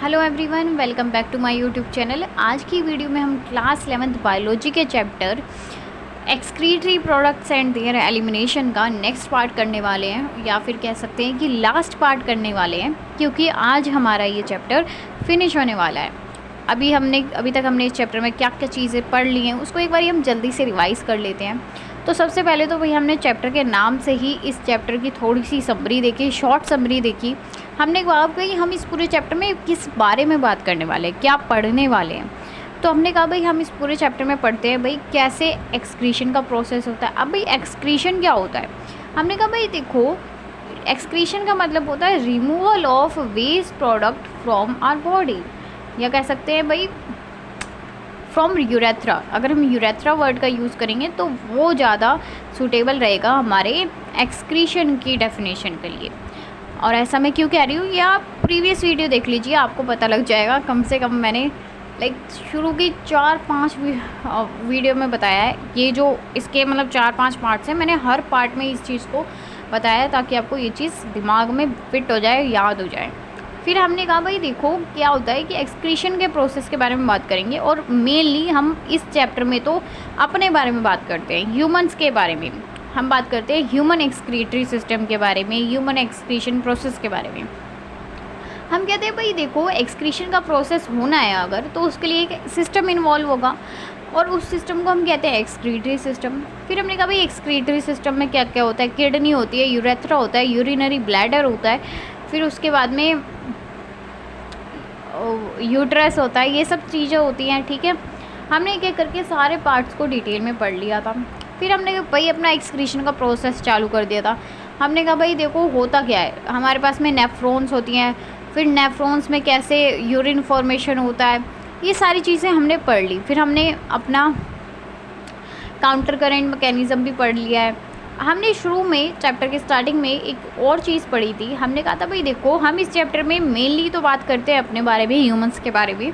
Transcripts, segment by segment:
Hello everyone, welcome back to my YouTube channel. आज की video में हम क्लास 11th बायोलॉजी के chapter excretory products and their elimination का नेक्स्ट पार्ट करने वाले हैं, या फिर कह सकते हैं कि लास्ट पार्ट करने वाले हैं, क्योंकि आज हमारा ये चैप्टर फिनिश होने वाला है। अभी तक हमने इस चैप्टर में क्या क्या चीज़ें पढ़ ली हैं उसको एक बार हम जल्दी से रिवाइज़ कर लेते हैं। तो सबसे पहले तो भाई हमने चैप्टर के नाम से ही इस चैप्टर की थोड़ी सी समरी देखी, शॉर्ट समरी देखी। हमने कहा कि हम इस पूरे चैप्टर में किस बारे में बात करने वाले हैं, क्या पढ़ने वाले हैं। तो हमने कहा भाई हम इस पूरे चैप्टर में पढ़ते हैं भाई कैसे एक्सक्रीशन का प्रोसेस होता है। अब भाई एक्सक्रीशन क्या होता है, हमने कहा भाई देखो, एक्सक्रीशन का मतलब होता है removal of waste product from our body, या कह सकते हैं भाई फ्रॉम यूरेथ्रा। अगर हम यूरेथ्रा वर्ड का यूज़ करेंगे तो वो ज़्यादा सूटेबल रहेगा हमारे एक्सक्रीशन की डेफिनेशन के लिए। और ऐसा मैं क्यों कह रही हूँ, या आप प्रीवियस वीडियो देख लीजिए, आपको पता लग जाएगा। कम से कम मैंने शुरू की 4-5 वीडियो में बताया है। ये जो इसके मतलब 4-5 पार्ट्स हैं, मैंने हर पार्ट में इस चीज़ को बताया है ताकि आपको ये चीज़ दिमाग में फिट हो जाए, याद हो जाए। फिर हमने कहा भाई देखो क्या होता है कि एक्सक्रीशन के प्रोसेस के बारे में बात करेंगे, और मेनली हम इस चैप्टर में तो अपने बारे में बात करते हैं, ह्यूमंस के बारे में हम बात करते हैं, ह्यूमन एक्सक्रीटरी सिस्टम के बारे में, ह्यूमन एक्सक्रीशन प्रोसेस के बारे में। हम कहते हैं भाई देखो, एक्सक्रीशन का प्रोसेस होना है अगर, तो उसके लिए एक सिस्टम इन्वॉल्व होगा, और उस सिस्टम को हम कहते हैं एक्सक्रीटरी सिस्टम। फिर हमने कहा भाई एक्सक्रीटरी सिस्टम में क्या क्या होता है, किडनी होती है, यूरेथ्रा होता है, यूरिनरी ब्लैडर होता है, फिर उसके बाद में यूट्रस होता है, ये सब चीज़ें होती हैं। ठीक है, हमने एक एक करके सारे पार्ट्स को डिटेल में पढ़ लिया था। फिर हमने भाई अपना एक्सक्रीशन का प्रोसेस चालू कर दिया था। हमने कहा भाई देखो होता क्या है, हमारे पास में नेफ्रॉन्स होती हैं, फिर नेफ्रॉन्स में कैसे यूरिन फॉर्मेशन होता है, ये सारी चीज़ें हमने पढ़ ली। फिर हमने अपना काउंटर करेंट मैकेनिज़्म भी पढ़ लिया है। हमने शुरू में चैप्टर के स्टार्टिंग में एक और चीज़ पढ़ी थी। हमने कहा था भाई देखो, हम इस चैप्टर में मेनली तो बात करते हैं अपने बारे में, ह्यूमंस के बारे में,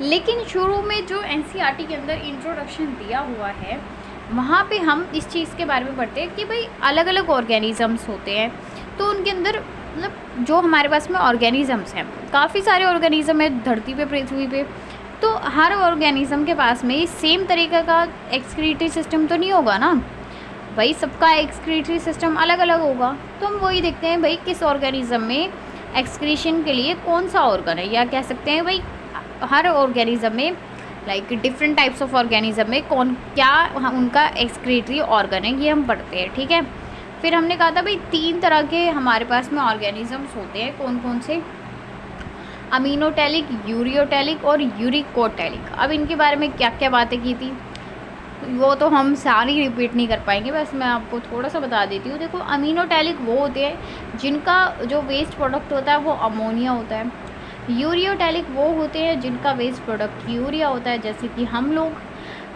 लेकिन शुरू में जो एनसीईआरटी के अंदर इंट्रोडक्शन दिया हुआ है वहाँ पे हम इस चीज़ के बारे में पढ़ते हैं कि भाई अलग अलग ऑर्गेनिज़म्स होते हैं। तो उनके अंदर मतलब जो हमारे पास में ऑर्गेनिज़म्स हैं, काफ़ी सारे ऑर्गेनिज़म है धरती पे, पृथ्वी पे। तो हर ऑर्गेनिज़म के पास में सेम तरीके का एक्सक्रीटरी सिस्टम तो नहीं होगा ना भाई, सबका एक्सक्रीटरी सिस्टम अलग अलग होगा। तो हम वही देखते हैं भाई किस ऑर्गेनिज़म में एक्सक्रीशन के लिए कौन सा ऑर्गन है, या कह सकते हैं भाई हर ऑर्गेनिज़म में डिफरेंट टाइप्स ऑफ ऑर्गेनिज़म में कौन क्या उनका एक्सक्रीटरी ऑर्गन है, ये हम पढ़ते हैं। ठीक है, फिर हमने कहा था भाई 3 तरह के हमारे पास में ऑर्गेनिज़म्स होते हैं, कौन कौन से, अमीनोटैलिक, यूरियोटैलिक और यूरिकोटैलिक। अब इनके बारे में क्या क्या बातें की थी वो तो हम सारी रिपीट नहीं कर पाएंगे, बस मैं आपको थोड़ा सा बता देती हूँ। देखो, अमीनोटैलिक वो होते हैं जिनका जो वेस्ट प्रोडक्ट होता है वो अमोनिया होता है। यूरियोटैलिक वो होते हैं जिनका वेस्ट प्रोडक्ट यूरिया होता है, जैसे कि हम लोग।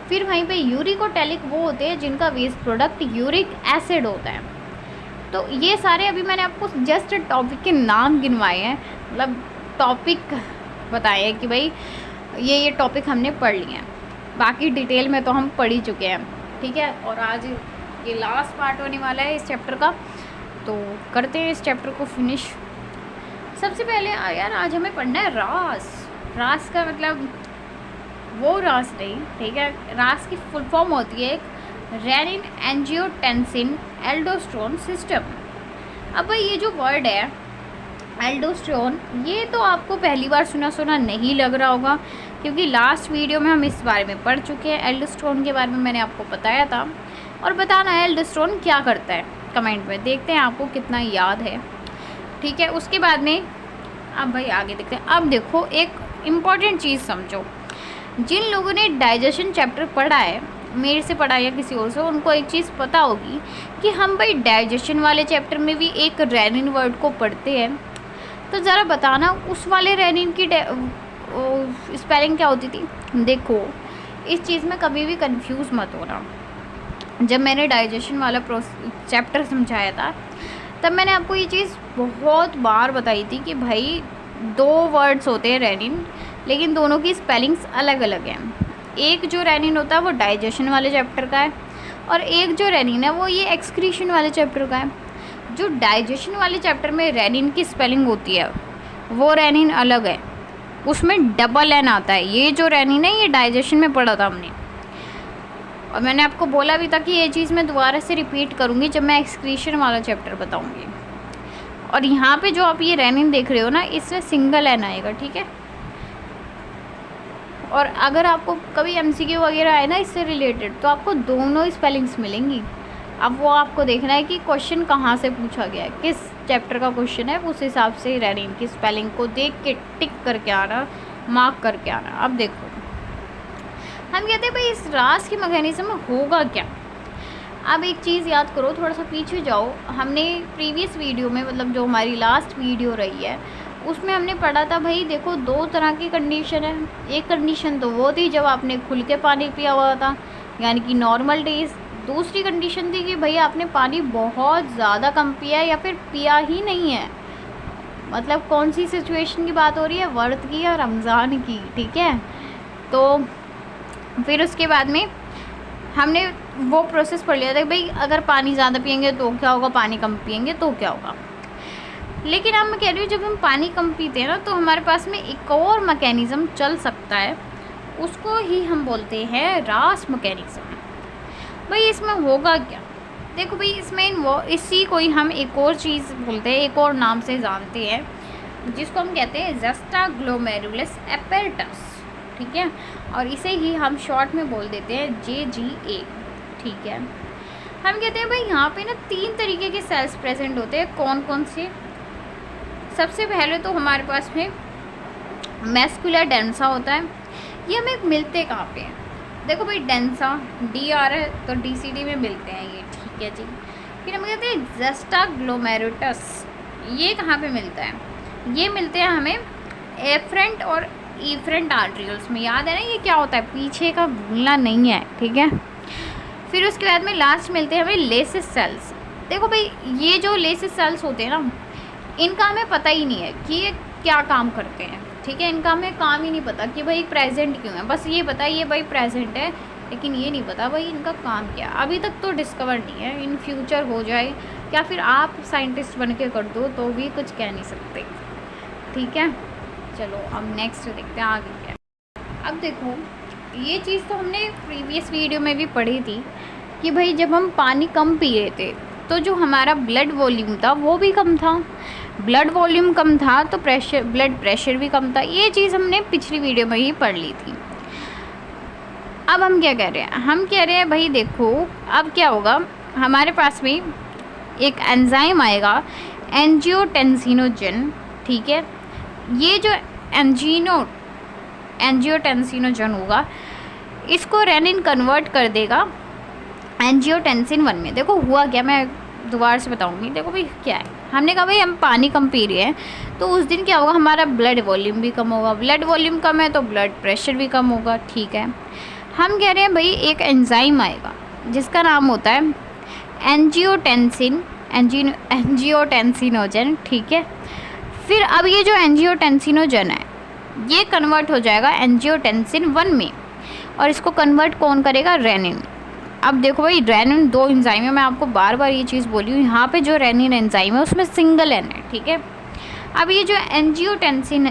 फिर वहीं पे यूरिकोटैलिक वो होते हैं जिनका वेस्ट प्रोडक्ट यूरिक एसिड होता है। तो ये सारे अभी मैंने आपको जस्ट टॉपिक के नाम गिनवाए हैं, मतलब टॉपिक बताए हैं कि भाई ये टॉपिक हमने पढ़ लिए हैं, बाकी डिटेल में तो हम पढ़ ही चुके हैं। ठीक है, और आज ये लास्ट पार्ट होने वाला है इस चैप्टर का, तो करते हैं इस चैप्टर को फिनिश। सबसे पहले यार आज हमें पढ़ना है रास। रास का मतलब वो रास नहीं, ठीक है, रास की फुल फॉर्म होती है एक रेनिन एंजियोटेंसिन एल्डोस्टेरोन सिस्टम। अब भाई ये जो वर्ड है एल्डोस्टेरोन, ये तो आपको पहली बार सुना नहीं लग रहा होगा, क्योंकि लास्ट वीडियो में हम इस बारे में पढ़ चुके हैं। एल्डोस्टेरोन के बारे में मैंने आपको बताया था, और बताना है एल्डोस्टेरोन क्या करता है कमेंट में, देखते हैं आपको कितना याद है। ठीक है, उसके बाद में अब भाई आगे देखते हैं। अब देखो एक इम्पॉर्टेंट चीज़ समझो, जिन लोगों ने डाइजेशन चैप्टर पढ़ा है, मेरे से पढ़ा या किसी और से, उनको एक चीज़ पता होगी कि हम भाई डाइजेशन वाले चैप्टर में भी एक रेनिन वर्ड को पढ़ते हैं। तो ज़रा बताना उस वाले रेनिन की स्पेलिंग क्या होती थी। देखो, इस चीज़ में कभी भी कंफ्यूज मत होना। जब मैंने डाइजेशन वाला चैप्टर समझाया था तब मैंने आपको ये चीज़ बहुत बार बताई थी कि भाई 2 वर्ड्स होते हैं रेनिन, लेकिन दोनों की स्पेलिंग्स अलग अलग हैं। एक जो रेनिन होता है वो डाइजेशन वाले चैप्टर का है, और एक जो रेनिन है वो ये एक्सक्रीशन वाले चैप्टर का है। जो डाइजेशन वाले चैप्टर में रेनिन की स्पेलिंग होती है वो रेनिन अलग है, उसमें डबल एन आता है। ये जो रेनिन है ये डाइजेशन में पढ़ा था हमने, और मैंने आपको बोला भी था कि ये चीज़ मैं दोबारा से रिपीट करूँगी जब मैं एक्सक्रीशन वाला चैप्टर बताऊँगी। और यहाँ पे जो आप ये रेनिन देख रहे हो ना, इसमें सिंगल एन आएगा, ठीक है। और अगर आपको कभी एमसीक्यू वगैरह आए ना इससे रिलेटेड, तो आपको दोनों स्पेलिंग्स मिलेंगी। अब वो आपको देखना है कि क्वेश्चन कहाँ से पूछा गया है, किस चैप्टर का क्वेश्चन है, उस हिसाब से रेनिन की स्पेलिंग को देख के टिक करके आना, मार्क करके आना। अब देखो हम कहते हैं भाई इस रास की मैकेनिज्म में होगा क्या। अब एक चीज़ याद करो, थोड़ा सा पीछे जाओ। हमने प्रीवियस वीडियो में, मतलब जो हमारी लास्ट वीडियो रही है, उसमें हमने पढ़ा था भाई देखो 2 तरह की कंडीशन है। एक कंडीशन तो वो थी जब आपने खुल के पानी पिया हुआ था, यानी कि नॉर्मल डेज। दूसरी कंडीशन थी कि भाई आपने पानी बहुत ज़्यादा कम पिया है या फिर पिया ही नहीं है। मतलब कौन सी सिचुएशन की बात हो रही है, व्रत की या रमज़ान की, ठीक है। तो फिर उसके बाद में हमने वो प्रोसेस पढ़ लिया था कि भाई अगर पानी ज़्यादा पियेंगे तो क्या होगा, पानी कम पियेंगे तो क्या होगा। लेकिन अब मैं कह रही हूँ जब हम पानी कम पीते हैं ना, तो हमारे पास में एक और मैकेनिज़्म चल सकता है, उसको ही हम बोलते हैं रास मैकेनिज़्म। भाई इसमें होगा क्या, देखो भाई इसमें वो इसी को ही हम एक और चीज़ बोलते हैं, एक और नाम से जानते हैं, जिसको हम कहते हैं ज़ेस्टा ग्लोमेरुलस एपेरेटस, ठीक है। और इसे ही हम शॉर्ट में बोल देते हैं JGA, ठीक है। हम कहते हैं भाई यहाँ पे ना 3 तरीके के सेल्स प्रेजेंट होते हैं। कौन कौन से? सबसे पहले तो हमारे पास में मैस्कुलर डेंसा होता है। ये हमें मिलते कहाँ पे हैं, देखो भाई डेंसा DR है तो DCD में मिलते हैं ये, ठीक है जी। फिर हम कहते हैं ज़ेस्टा ग्लोमेरुलस, ये कहाँ पे मिलता है? ये मिलते हैं हमें एफरेंट और इफरेंट आर्ट्रियोल्स में। याद है ना ये क्या होता है, पीछे का भूलना नहीं है, ठीक है। फिर उसके बाद में लास्ट मिलते हैं हमें लेसिस सेल्स। देखो भाई ये जो लेसिस सेल्स होते हैं ना, इनका हमें पता ही नहीं है कि ये क्या काम करते हैं, ठीक है। इनका हमें काम ही नहीं पता कि भाई प्रेजेंट क्यों है, बस ये पता है ये भाई प्रेजेंट है, लेकिन ये नहीं पता भाई इनका काम क्या। अभी तक तो डिस्कवर नहीं है, इन फ्यूचर हो जाए या फिर आप साइंटिस्ट बन के कर दो तो भी कुछ कह नहीं सकते, ठीक है। चलो अब नेक्स्ट देखते हैं आगे क्या। अब देखो ये चीज़ तो हमने प्रीवियस वीडियो में भी पढ़ी थी कि भाई जब हम पानी कम पी रहे थे तो जो हमारा ब्लड वॉल्यूम था वो भी कम था। ब्लड वॉल्यूम कम था तो ब्लड प्रेशर भी कम था। ये चीज़ हमने पिछली वीडियो में ही पढ़ ली थी। अब हम क्या कह रहे हैं, हम कह रहे हैं भाई देखो अब क्या होगा, हमारे पास में एक एंजाइम आएगा एंजियोटेंसिनोजन, ठीक है। ये जो एंजियोटेंसिनोजन होगा इसको रेनिन कन्वर्ट कर देगा एंजियोटेंसिन 1 में। देखो हुआ क्या, मैं दोबारा से बताऊंगी। देखो भाई क्या है, हमने कहा भाई हम पानी कम पी रहे हैं तो उस दिन क्या होगा, हमारा ब्लड वॉल्यूम भी कम होगा। ब्लड वॉल्यूम कम है तो ब्लड प्रेशर भी कम होगा, ठीक है। हम कह रहे हैं भाई एक एंजाइम आएगा जिसका नाम होता है एंजियोटेंसिनोजन, ठीक है। फिर अब ये जो एंजियोटेंसिनोजन है ये कन्वर्ट हो जाएगा एंजियोटेंसिन 1 में, और इसको कन्वर्ट कौन करेगा, रेनिन। अब देखो भाई रेनिन 2 एंजाइम है, मैं आपको बार बार ये चीज़ बोली हूँ। यहाँ पे जो रेनिन एंजाइम है उसमें सिंगल एन है, ठीक है। अब ये जो एंजियोटेंसिन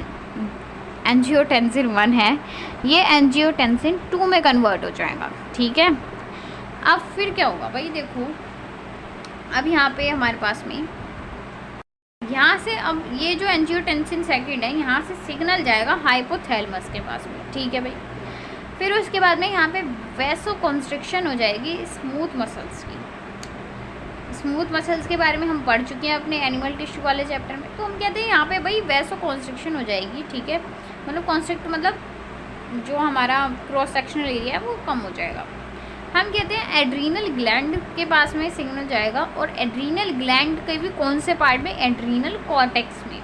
1 है ये एंजियोटेंसिन 2 में कन्वर्ट हो जाएगा, ठीक है। अब फिर क्या होगा भाई देखो, अब यहाँ पे हमारे पास में यहाँ से अब ये जो एंजियोटेंसिन 2 है यहाँ से सिग्नल जाएगा हाइपोथैलेमस के पास में, ठीक है भाई। फिर उसके बाद में यहाँ पे वैसो कॉन्स्ट्रिक्शन हो जाएगी स्मूथ मसल्स की। स्मूथ मसल्स के बारे में हम पढ़ चुके हैं अपने एनिमल टिश्यू वाले चैप्टर में। तो हम कहते हैं यहाँ पे भाई वैसो कॉन्स्ट्रिक्शन हो जाएगी, ठीक है। मतलब कॉन्स्ट्रिक्ट मतलब जो हमारा क्रॉस सेक्शनल एरिया है वो कम हो जाएगा। हम कहते हैं एड्रीनल ग्लैंड के पास में सिग्नल जाएगा, और एड्रीनल ग्लैंड के भी कौन से पार्ट में, एड्रीनल कॉर्टेक्स में।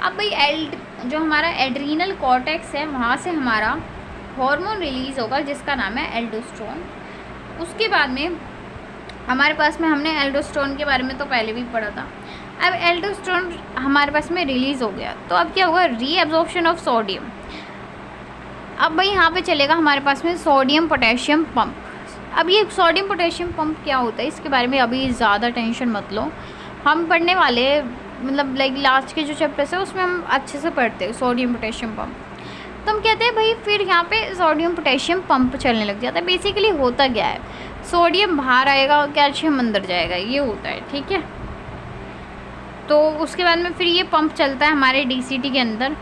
अब भाई जो हमारा एड्रीनल कॉर्टेक्स है वहाँ से हमारा हार्मोन रिलीज़ होगा जिसका नाम है एल्डोस्टेरोन। उसके बाद में हमारे पास में हमने एल्डोस्टेरोन के बारे में तो पहले भी पढ़ा था। अब एल्डोस्टेरोन हमारे पास में रिलीज़ हो गया तो अब क्या होगा, रीएब्जॉर्प्शन ऑफ सोडियम। अब भाई यहाँ पे चलेगा हमारे पास में सोडियम पोटेशियम पंप। अब ये सोडियम पोटेशियम पंप क्या होता है इसके बारे में अभी ज़्यादा टेंशन मत लो, हम पढ़ने वाले मतलब लाइक लास्ट के जो चैप्टर्स है उसमें हम अच्छे से पढ़ते हैं सोडियम पोटेशियम पंप। तो हम कहते हैं भाई फिर यहाँ पे सोडियम पोटेशियम पंप चलने लग जाता है। बेसिकली होता क्या है, सोडियम बाहर आएगा और कैल्शियम अंदर जाएगा, ये होता है, ठीक है। तो उसके बाद में फिर ये पंप चलता है हमारे डीसीटी के अंदर।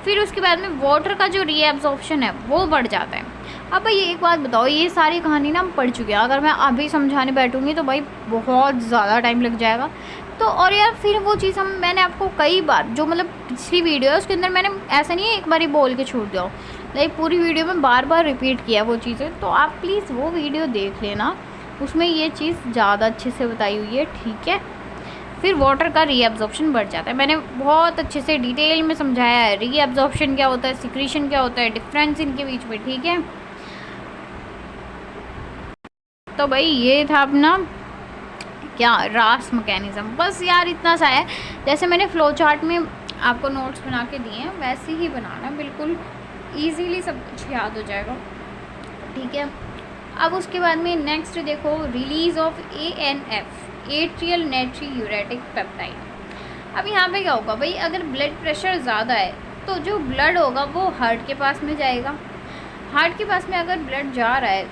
फिर उसके बाद में वाटर का जो रीएब्जॉर्प्शन है वो बढ़ जाता है। अब भाई एक बात बताओ, ये सारी कहानी ना हम पढ़ चुके हैं, अगर मैं अभी समझाने बैठूँगी तो भाई बहुत ज़्यादा टाइम लग जाएगा। तो और यार फिर वो चीज़ मैंने आपको कई बार जो मतलब पिछली वीडियो है उसके अंदर मैंने ऐसा नहीं है एक बार ही बोल के छोड़ दिया, लाइक पूरी वीडियो में बार बार रिपीट किया वो चीज़ें। तो आप प्लीज़ वो वीडियो देख लेना, उसमें ये चीज़ ज़्यादा अच्छे से बताई हुई है, ठीक है। फिर वाटर का रीएब्जॉर्प्शन बढ़ जाता है, मैंने बहुत अच्छे से डिटेल में समझाया है रीएब्जॉर्प्शन क्या होता है, सिक्रीशन क्या होता है, डिफरेंस इनके बीच में, ठीक है। तो भाई ये था अपना क्या रास मैकेनिज़्म, बस यार इतना सा है। जैसे मैंने फ्लो चार्ट में आपको नोट्स बना के दिए हैं वैसे ही बनाना, बिल्कुल इजीली सब कुछ याद हो जाएगा, ठीक है। अब उसके बाद में नेक्स्ट देखो, release of ANF, atrial natriuretic peptide. अब यहाँ पे क्या होगा भाई, अगर ब्लड प्रेशर ज़्यादा है तो जो ब्लड होगा वो हार्ट के पास में जाएगा। हार्ट के पास में अगर ब्लड जा रहा है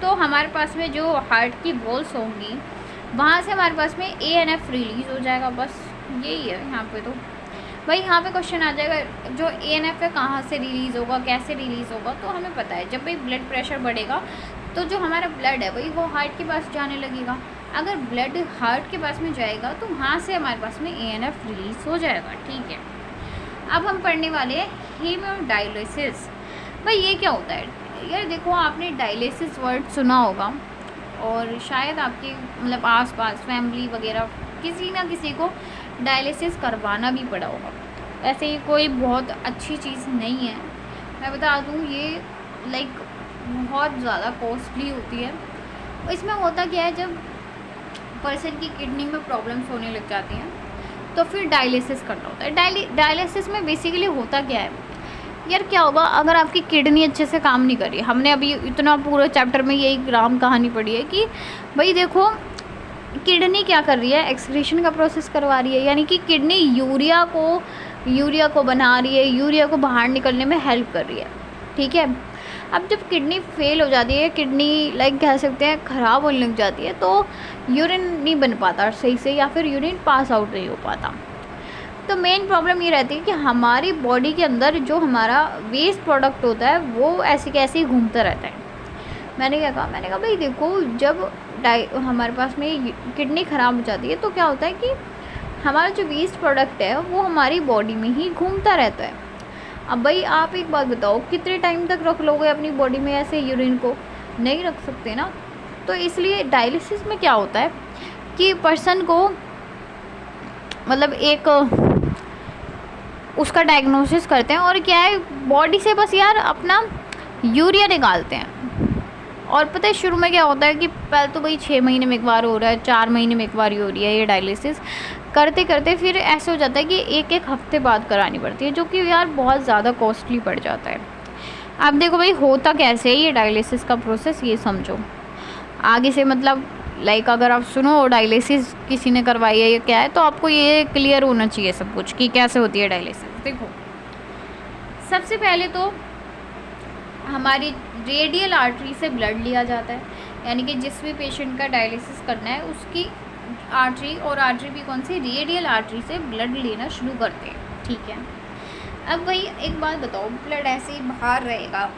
तो हमारे पास में जो हार्ट की वॉल्स होंगी वहाँ से हमारे पास में ANF रिलीज़ हो जाएगा, बस यही है यहाँ पे। तो भाई यहाँ पे क्वेश्चन आ जाएगा जो ANF है कहाँ से रिलीज़ होगा, कैसे रिलीज़ होगा। तो हमें पता है जब भाई ब्लड प्रेशर बढ़ेगा तो जो हमारा ब्लड है भाई वो हार्ट के पास जाने लगेगा। अगर ब्लड हार्ट के पास में जाएगा तो वहाँ से हमारे पास में ANF रिलीज़ हो जाएगा, ठीक है। अब हम पढ़ने वाले हैं हीमोडायलिसिस। भाई ये क्या होता है यार, देखो आपने डायलिसिस वर्ड सुना होगा और शायद आपके मतलब आसपास फैमिली वगैरह किसी ना किसी को डायलिसिस करवाना भी पड़ा होगा। ऐसे ही कोई बहुत अच्छी चीज़ नहीं है, मैं बता दूँ, ये लाइक बहुत ज़्यादा कॉस्टली होती है। इसमें होता क्या है, जब पर्सन की किडनी में प्रॉब्लम्स होने लग जाती हैं तो फिर डायलिसिस करना होता है। डायलिसिस में बेसिकली होता क्या है यार, क्या होगा अगर आपकी किडनी अच्छे से काम नहीं कर रही। हमने अभी इतना पूरे चैप्टर में यही ग्राम कहानी पढ़ी है कि भाई देखो किडनी क्या कर रही है, एक्सक्रीशन का प्रोसेस करवा रही है, यानी कि किडनी यूरिया को बना रही है, यूरिया को बाहर निकलने में हेल्प कर रही है, ठीक है। अब जब किडनी फेल हो जाती है, किडनी लाइक कह सकते हैं ख़राब होने लग जाती है, तो यूरिन नहीं बन पाता सही से या फिर यूरिन पास आउट नहीं हो पाता। तो मेन प्रॉब्लम ये रहती है कि हमारी बॉडी के अंदर जो हमारा वेस्ट प्रोडक्ट होता है वो ऐसे कैसे ही घूमता रहता है। मैंने क्या कहा, मैंने कहा भाई देखो जब हमारे पास में किडनी ख़राब हो जाती है तो क्या होता है कि हमारा जो वेस्ट प्रोडक्ट है वो हमारी बॉडी में ही घूमता रहता है। अब भाई आप एक बात बताओ, कितने टाइम तक रख लोगे अपनी बॉडी में ऐसे यूरिन को, नहीं रख सकते ना। तो इसलिए डायलिसिस में क्या होता है कि पर्सन को मतलब एक उसका डायग्नोसिस करते हैं और क्या है बॉडी से बस यार अपना यूरिया निकालते हैं। और पता है शुरू में क्या होता है कि पहले तो भाई 6 महीने में एक बार हो रहा है, 4 महीने में एक बार ही हो रही है ये डायलिसिस। करते करते फिर ऐसे हो जाता है कि एक हफ्ते बाद करानी पड़ती है, जो कि यार बहुत ज़्यादा कॉस्टली पड़ जाता है। अब देखो भाई होता कैसे है ये डायलिसिस का प्रोसेस, ये समझो आगे से। मतलब लाइक अगर आप सुनो डायलिसिस किसी ने करवाई है ये क्या है, तो आपको ये क्लियर होना चाहिए सब कुछ कि कैसे होती है डायलिसिस। देखो सबसे पहले तो हमारी रेडियल आर्टरी से ब्लड लिया जाता है, यानी कि जिस भी पेशेंट का डायलिसिस करना है उसकी आर्टरी, और आर्टरी भी कौन सी, रेडियल आर्टरी से ब्लड लेना शुरू करते हैं, ठीक है। अब भाई एक बात बताओ, ब्लड ऐसे ही बाहर रहेगा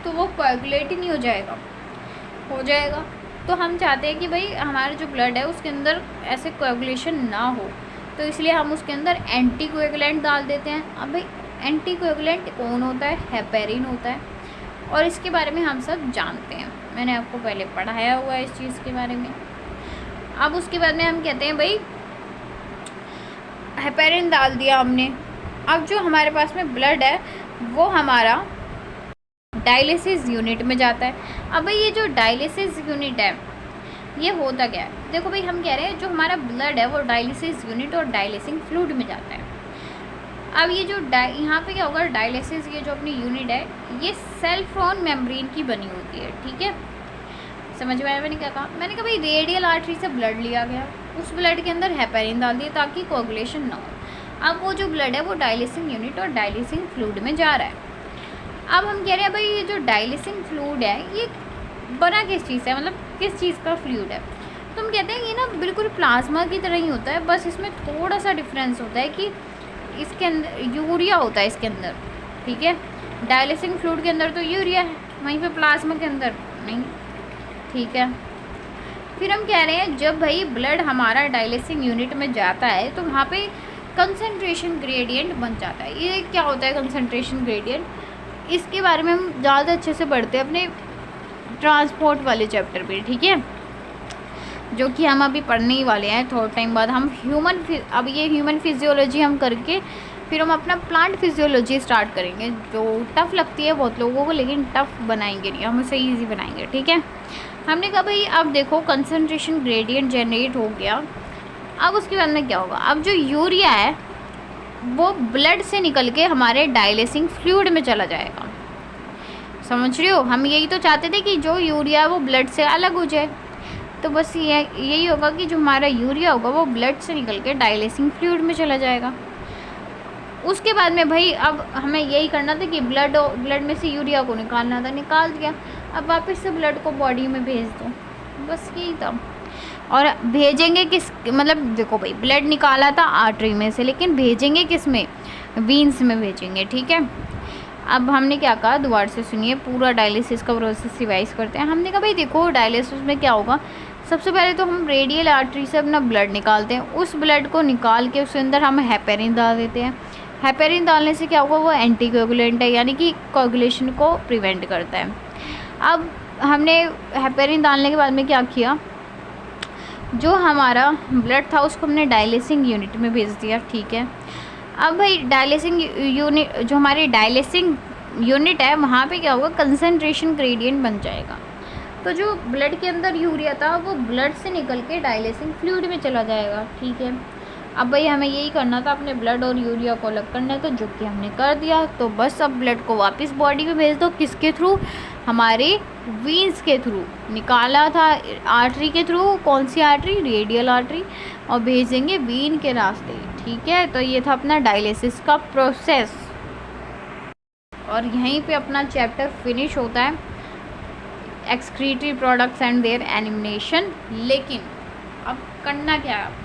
तो वो कोएगुलेट ही नहीं हो जाएगा, हो जाएगा। तो हम चाहते हैं कि भाई हमारा जो ब्लड है उसके अंदर ऐसे कोएगुलेशन ना हो, तो इसलिए हम उसके अंदर एंटी कोएगुलेंट डाल देते हैं। अब भाई एंटी कोएगुलेंट कौन होता है, हेपेरिन होता है, और इसके बारे में हम सब जानते हैं, मैंने आपको पहले पढ़ाया हुआ है इस चीज़ के बारे में। अब उसके बाद में हम कहते हैं भाई हेपेरिन डाल दिया हमने, अब जो हमारे पास में ब्लड है वो हमारा डायलिसिस यूनिट में जाता है। अब भाई ये जो डायलिसिस यूनिट है ये होता क्या है, देखो भाई हम कह रहे हैं जो हमारा ब्लड है वो डायलिसिस यूनिट और डायलिसिंग फ्लूइड में जाता है। अब ये जो यहाँ पे क्या होगा, डायलिसिस ये जो अपनी यूनिट है ये सेल्फ्रॉन मेम्ब्रेन की बनी होती है, ठीक है। समझ में आया मैंने क्या कहा, मैंने कहा भाई रेडियल आर्टरी से ब्लड लिया गया, उस ब्लड के अंदर हेपेरिन डाल दिया ताकि कोगुलेशन ना हो। अब वो जो ब्लड है वो डायलिसिंग यूनिट और डायलिसिंग फ्लूइड में जा रहा है। अब हम कह रहे हैं भाई ये जो डायलिसिंग फ्लूइड है ये बना किस चीज़ है, मतलब किस चीज़ का फ्लूइड है। तो हम कहते हैं ये ना बिल्कुल प्लाज्मा की तरह ही होता है, बस इसमें थोड़ा सा डिफरेंस होता है कि इसके अंदर यूरिया होता है इसके अंदर, ठीक है। डायलिसिंग फ्लूइड के अंदर तो यूरिया है, वहीं पे प्लाज्मा के अंदर नहीं, ठीक है। फिर हम कह रहे हैं जब भाई ब्लड हमारा डायलिसिंग यूनिट में जाता है तो वहाँ पे कंसंट्रेशन ग्रेडियंट बन जाता है। ये क्या होता है कंसंट्रेशन ग्रेडियंट, इसके बारे में हम ज़्यादा अच्छे से पढ़ते हैं अपने ट्रांसपोर्ट वाले चैप्टर पे, ठीक है, जो कि हम अभी पढ़ने ही वाले हैं थोड़ा टाइम बाद। हम अब ये ह्यूमन फिजियोलॉजी हम करके फिर हम अपना प्लांट फिजियोलॉजी स्टार्ट करेंगे, जो टफ़ लगती है बहुत लोगों को, लेकिन टफ़ बनाएंगे नहीं, हम उसे ईजी बनाएंगे, ठीक है। हमने कहा भाई अब देखो कंसंट्रेशन ग्रेडियंट जनरेट हो गया, अब उसके बाद में क्या होगा, अब जो यूरिया है वो ब्लड से निकल के हमारे डायलिसिंग फ्लूइड में चला जाएगा। समझ रहे हो, हम यही तो चाहते थे कि जो यूरिया है वो ब्लड से अलग हो जाए। तो बस यही होगा कि जो हमारा यूरिया होगा वो ब्लड से निकल के डायलिसिंग फ्लूइड में चला जाएगा। उसके बाद में भाई अब हमें यही करना था कि ब्लड में से यूरिया को निकालना था, निकाल दिया, अब वापस से ब्लड को बॉडी में भेज दो, बस यही था। और भेजेंगे किस, मतलब देखो भाई ब्लड निकाला था आर्टरी में से, लेकिन भेजेंगे किस में, वीन्स में भेजेंगे, ठीक है। अब हमने क्या कहा, दोबारा से सुनिए, पूरा डायलिसिस का प्रोसेस रिवाइज करते हैं। हमने कहा भाई देखो डायलिसिस में क्या होगा, सबसे पहले तो हम रेडियल आर्टरी से अपना ब्लड निकालते हैं, उस ब्लड को निकाल के उसके अंदर हम हेपेरिन डाल देते हैं। हेपेरिन डालने से क्या होगा, वो एंटीकोगुलेंट है, यानी कि कोगुलेशन को प्रिवेंट करता है। अब हमने हेपेरिन डालने के बाद में क्या किया, जो हमारा ब्लड था उसको हमने डायलिसिंग यूनिट में भेज दिया, ठीक है। अब भाई डायलिसिंग यूनिट, जो हमारी डायलिसिंग यूनिट है वहाँ पे क्या होगा, कंसंट्रेशन ग्रेडियंट बन जाएगा। तो जो ब्लड के अंदर यूरिया था वो ब्लड से निकल के डायलिसिंग फ्लूइड में चला जाएगा, ठीक है। अब भाई हमें यही करना था, अपने ब्लड और यूरिया को अलग करना था, जो कि हमने कर दिया। तो बस अब ब्लड को वापस बॉडी में भेज दो, किसके थ्रू, हमारे वीन्स के थ्रू। निकाला था आर्टरी के थ्रू, कौन सी आर्टरी, रेडियल आर्टरी, और भेजेंगे वीन के रास्ते, ठीक है। तो ये था अपना डायलिसिस का प्रोसेस, और यहीं पे अपना चैप्टर फिनिश होता है, excretory products and their elimination. लेकिन अब करना क्या है आपको,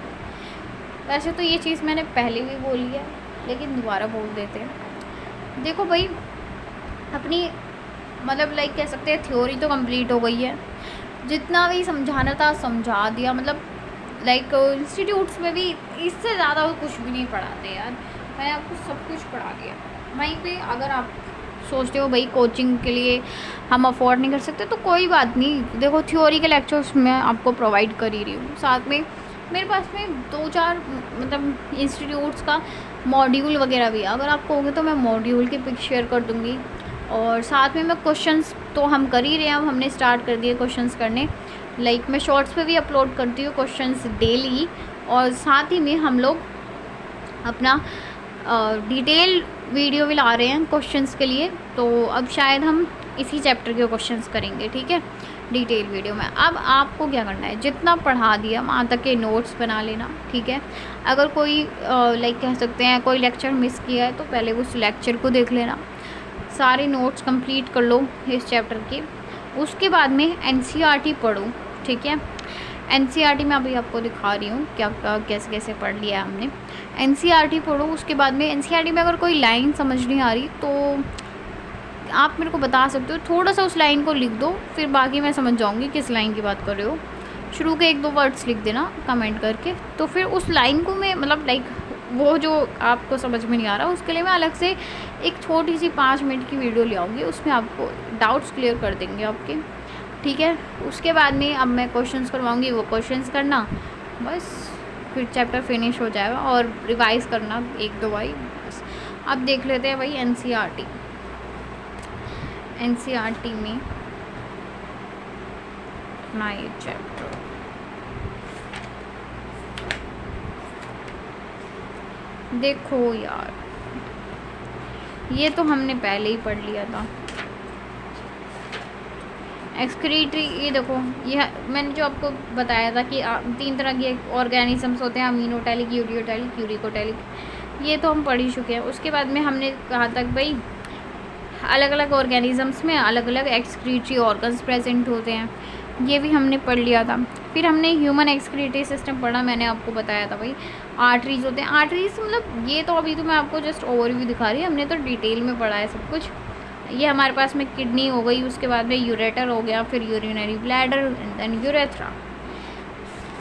वैसे तो ये चीज़ मैंने पहले भी बोली है, लेकिन दोबारा बोल देते हैं। देखो भाई अपनी मतलब लाइक कह सकते हैं थ्योरी तो कंप्लीट हो गई है, जितना भी समझाना था समझा दिया, मतलब लाइक इंस्टीट्यूट्स में भी इससे ज़्यादा कुछ भी नहीं पढ़ाते यार, मैंने आपको सब कुछ पढ़ा दिया। वहीं पे अगर आप सोचते हो भाई कोचिंग के लिए हम अफोर्ड नहीं कर सकते, तो कोई बात नहीं, देखो थ्योरी के लेक्चर्स मैं आपको प्रोवाइड कर ही रही हूँ, साथ में मेरे पास में 2-4 मतलब इंस्टीट्यूट्स का मॉड्यूल वगैरह भी है, अगर आप कहोगे तो मैं मॉड्यूल की पिक शेयर कर दूँगी। और साथ में मैं क्वेश्चंस तो हम कर ही रहे हैं, अब हमने स्टार्ट कर दिए क्वेश्चंस करने, लाइक मैं शॉर्ट्स पे भी अपलोड करती हूँ क्वेश्चंस डेली, और साथ ही में हम लोग अपना डिटेल वीडियो भी ला रहे हैं क्वेश्चंस के लिए। तो अब शायद हम इसी चैप्टर के क्वेश्चंस करेंगे, ठीक है, डिटेल वीडियो में। अब आपको क्या करना है, जितना पढ़ा दिया वहाँ तक के नोट्स बना लेना, ठीक है। अगर कोई लाइक कह सकते हैं कोई लेक्चर मिस किया है तो पहले उस लेक्चर को देख लेना, सारे नोट्स कंप्लीट कर लो इस चैप्टर के। उसके बाद में एनसीईआरटी पढ़ो, ठीक है। एनसीईआरटी में अभी आपको दिखा रही हूँ क्या कैसे कैसे पढ़ लिया है हमने। एनसीईआरटी पढ़ो, उसके बाद में एनसीईआरटी में अगर कोई लाइन समझ नहीं आ रही तो आप मेरे को बता सकते हो, थोड़ा सा उस लाइन को लिख दो, फिर बाकी मैं समझ जाऊँगी किस लाइन की बात कर रहे हो। शुरू के 1-2 वर्ड्स लिख देना कमेंट करके, तो फिर उस लाइन को मैं मतलब लाइक वो जो आपको समझ में नहीं आ रहा उसके लिए मैं अलग से एक छोटी सी 5 मिनट की वीडियो ले आऊँगी, उसमें आपको डाउट्स क्लियर कर देंगे आपके, ठीक है। उसके बाद में अब मैं क्वेश्चंस करवाऊँगी, वो क्वेश्चंस करना, बस फिर चैप्टर फिनिश हो जाएगा, और रिवाइज़ करना 1-2 बार बस। अब देख लेते हैं भाई एनसीईआरटी में अपना ये चैप्टर, देखो यार ये तो हमने पहले ही पढ़ लिया था। एक्सक्रीटरी, ये देखो ये मैंने जो आपको बताया था कि 3 तरह के ऑर्गेनिजम्स होते हैं, अमीनोटैलिक, यूरियोटैलिक, यूरिकोटैलिक। ये तो हम पढ़ ही चुके हैं। उसके बाद में हमने कहा तक भाई अलग अलग ऑर्गेनिजम्स में अलग अलग एक्सक्रीटरी ऑर्गन्स प्रेजेंट होते हैं, ये भी हमने पढ़ लिया था। फिर हमने ह्यूमन एक्सक्रीटरी सिस्टम पढ़ा, मैंने आपको बताया था भाई आर्टरीज होते हैं। आर्टरीज मतलब ये तो अभी तो मैं आपको जस्ट ओवरव्यू दिखा रही हूँ, हमने तो डिटेल में पढ़ा है सब कुछ। ये हमारे पास में किडनी हो गई, उसके बाद में यूरेटर हो गया, फिर urinary bladder and then urethra.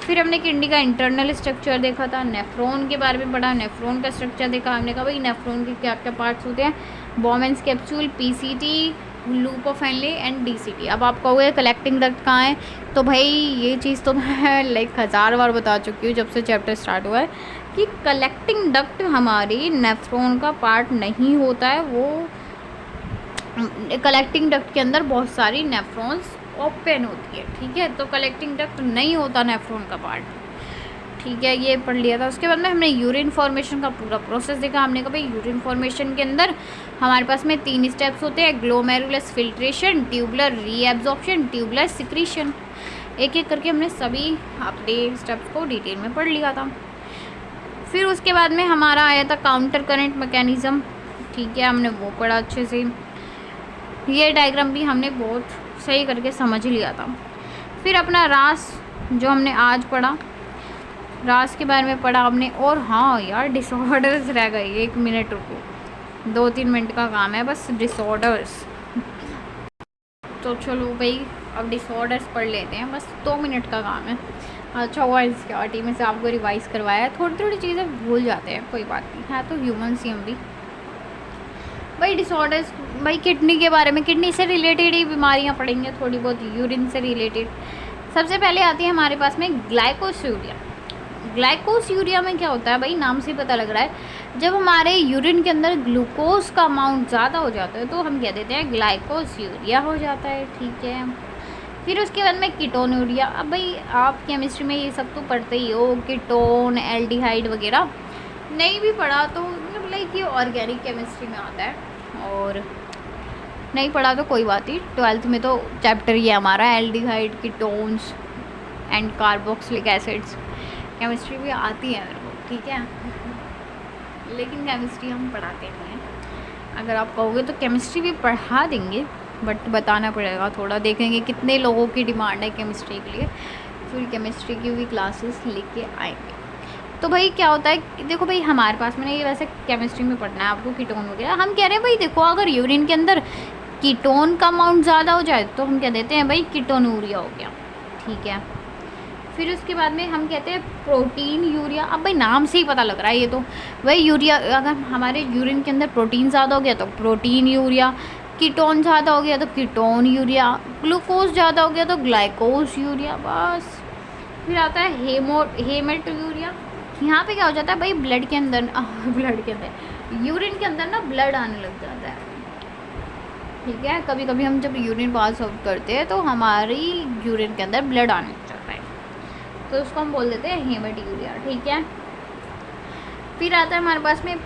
फिर हमने किडनी का इंटरनल स्ट्रक्चर देखा था, नेफ्रॉन के बारे में पढ़ा, नेफ्रॉन का स्ट्रक्चर देखा। हमने कहा भाई नेफ्रॉन के क्या क्या पार्ट्स होते हैं, Bowman's capsule, PCT, loop of Henle and DCT. अब आप कहोगे कलेक्टिंग डक्ट कहाँ है, तो भाई ये चीज़ तो मैं लाइक 1000 बार बता चुकी हूँ जब से चैप्टर स्टार्ट हुआ है कि कलेक्टिंग डक्ट हमारी नेफ्रॉन का पार्ट नहीं होता है। वो कलेक्टिंग डक्ट के अंदर बहुत सारी नेफ्रॉन्स ओपन होती है, ठीक है, तो कलेक्टिंग डक्ट नहीं होता नेफ्रॉन का पार्ट, ठीक है, ये पढ़ लिया था। उसके बाद में हमने यूरिन फॉर्मेशन का पूरा प्रोसेस देखा। हमने कहा भाई यूरिन फॉर्मेशन के अंदर हमारे पास में 3 स्टेप्स होते हैं, glomerulus filtration, tubular reabsorption, tubular secretion. एक एक करके हमने सभी अपने स्टेप्स को डिटेल में पढ़ लिया था। फिर उसके बाद में हमारा आया था काउंटर करंट मैकेनिज़्म, ठीक है, हमने वो पढ़ा अच्छे से। ये डायग्राम भी हमने बहुत सही करके समझ लिया था। फिर अपना रास जो हमने आज पढ़ा, रास के बारे में पढ़ा हमने। और हाँ यार डिसऑर्डर्स रह गए, 1 मिनट रुको, 2-3 मिनट का काम है बस, डिसऑर्डर्स। तो चलो भाई अब डिसऑर्डर्स पढ़ लेते हैं, बस 2 मिनट का काम है। अच्छा हुआ एनसीईआरटी में से आपको रिवाइज करवाया है, थोड़ी थोड़ी चीज़ें भूल जाते हैं, कोई बात नहीं है, तो ह्यूमन ही हम भी। भाई डिसऑर्डर्स, भाई किडनी के बारे में, किडनी से रिलेटेड ही बीमारियां पड़ेंगे थोड़ी बहुत, यूरिन से रिलेटेड। सबसे पहले आती है हमारे पास में ग्लाइकोस्यूरिया। ग्लाइकोस्यूरिया में क्या होता है भाई, नाम से पता लग रहा है, जब हमारे यूरिन के अंदर ग्लूकोज का अमाउंट ज़्यादा हो जाता है तो हम कह देते हैं ग्लाइकोस्यूरिया हो जाता है, ठीक है। फिर उसके बाद में कीटोनूरिया। अब भाई आप केमिस्ट्री में ये सब तो पढ़ते ही हो, कीटोन, एल्डिहाइड वगैरह, नहीं भी पढ़ा तो मतलब लाइक ये ऑर्गेनिक केमिस्ट्री में आता है, और नहीं पढ़ा तो कोई बात नहीं, 12th में तो चैप्टर ये हमारा aldehyde, ketones and carboxylic acids. Chemistry भी आती है मेरे को, ठीक है, लेकिन केमिस्ट्री हम पढ़ाते नहीं हैं। अगर आप कहोगे तो केमिस्ट्री भी पढ़ा देंगे, बट बताना पड़ेगा थोड़ा, देखेंगे कितने लोगों की डिमांड है केमिस्ट्री के लिए, फिर केमिस्ट्री की भी क्लासेस लेके आएंगे। तो भाई क्या होता है, देखो भाई हमारे पास में ये वैसे केमिस्ट्री में पढ़ना है आपको कीटोन वगैरह, हम कह रहे हैं भाई देखो अगर यूरिन के अंदर कीटोन का अमाउंट ज़्यादा हो जाए तो हम कह देते हैं भाई कीटोनूरिया हो गया, ठीक है। फिर उसके बाद में हम कहते हैं प्रोटीन यूरिया। अब भाई नाम से ही पता लग रहा है ये तो भाई यूरिया, अगर हमारे यूरिन के अंदर प्रोटीन ज़्यादा हो गया तो प्रोटीन यूरिया, कीटोन ज़्यादा हो गया तो कीटोन यूरिया, ग्लूकोज ज़्यादा हो गया तो ग्लाइकोज यूरिया, बस। फिर आता है हेमेट यूरिया। यहाँ पे क्या हो जाता है भाई, ब्लड के अंदर यूरिन के अंदर ना ब्लड आने लग जाता है, ठीक है। कभी कभी हम जब यूरिन पास आउट करते हैं तो हमारी यूरिन के अंदर ब्लड आने लग जाता है, तो उसको हम बोल देते हैं हेमेट यूरिया, ठीक है। फिर आता है हमारे पास में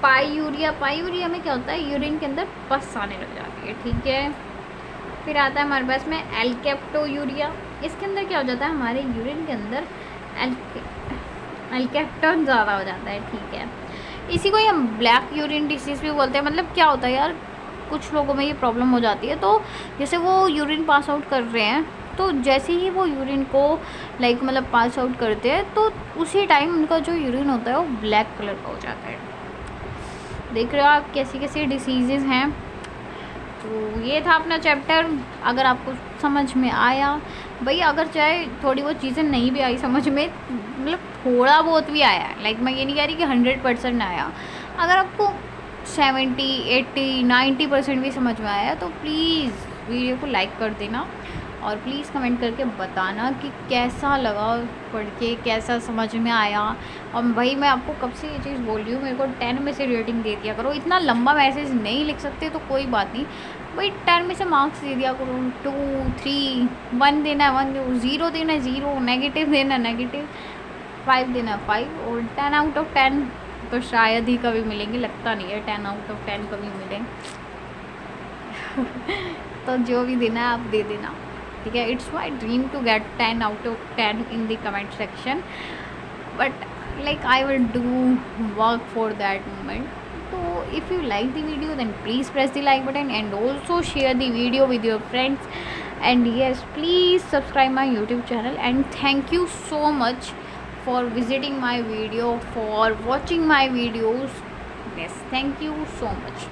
पाई यूरिया में क्या होता है, यूरिन के अंदर पस आने लग जाती है, ठीक है। फिर आता है हमारे पास में एल्केप्टो यूरिया। इसके अंदर क्या हो जाता है, हमारे यूरिन के अंदर एल्केप्टोन ज़्यादा हो जाता है, ठीक है। इसी को हम ब्लैक यूरिन डिसीज़ भी बोलते हैं। मतलब क्या होता है यार, कुछ लोगों में ये प्रॉब्लम हो जाती है, तो जैसे वो यूरिन पास आउट कर रहे हैं तो जैसे ही वो यूरिन को लाइक मतलब पास आउट करते हैं तो उसी टाइम उनका जो यूरिन होता है वो ब्लैक कलर का हो जाता है। देख रहे हो आप कैसी कैसी डिसीज़ेज़ हैं। तो ये था अपना चैप्टर, अगर आपको समझ में आया भाई, अगर चाहे थोड़ी बहुत चीज़ें नहीं भी आई समझ में, मतलब थोड़ा बहुत भी आया, लाइक मैं ये नहीं कह रही कि 100% आया, अगर आपको 70, 80, 90% भी समझ में आया तो प्लीज़ वीडियो को लाइक कर देना, और प्लीज़ कमेंट करके बताना कि कैसा लगा पढ़ के, कैसा समझ में आया। और भाई मैं आपको कब से ये चीज़ बोल रही हूँ, मेरे को 10 में से रेटिंग दे दिया करो। इतना लंबा मैसेज नहीं लिख सकते तो कोई बात नहीं भाई, 10 में से मार्क्स दे दिया करो, 2, 3, 1 देना है 1, 0 देना है 0, नेगेटिव देना है नेगेटिव, 5 देना है 5, और 10 आउट ऑफ 10 तो शायद ही कभी मिलेंगे, लगता नहीं है 10 आउट ऑफ 10 कभी मिलें। तो जो भी देना है आप दे देना, ठीक है। It's my dream to get 10 out of 10 in the comment section, but like I will do work for that moment. So if you like the video, then please press the like button and also share the video with your friends. And yes, please subscribe my YouTube channel, and thank you so much for visiting my video, for watching my videos. Yes, thank you so much.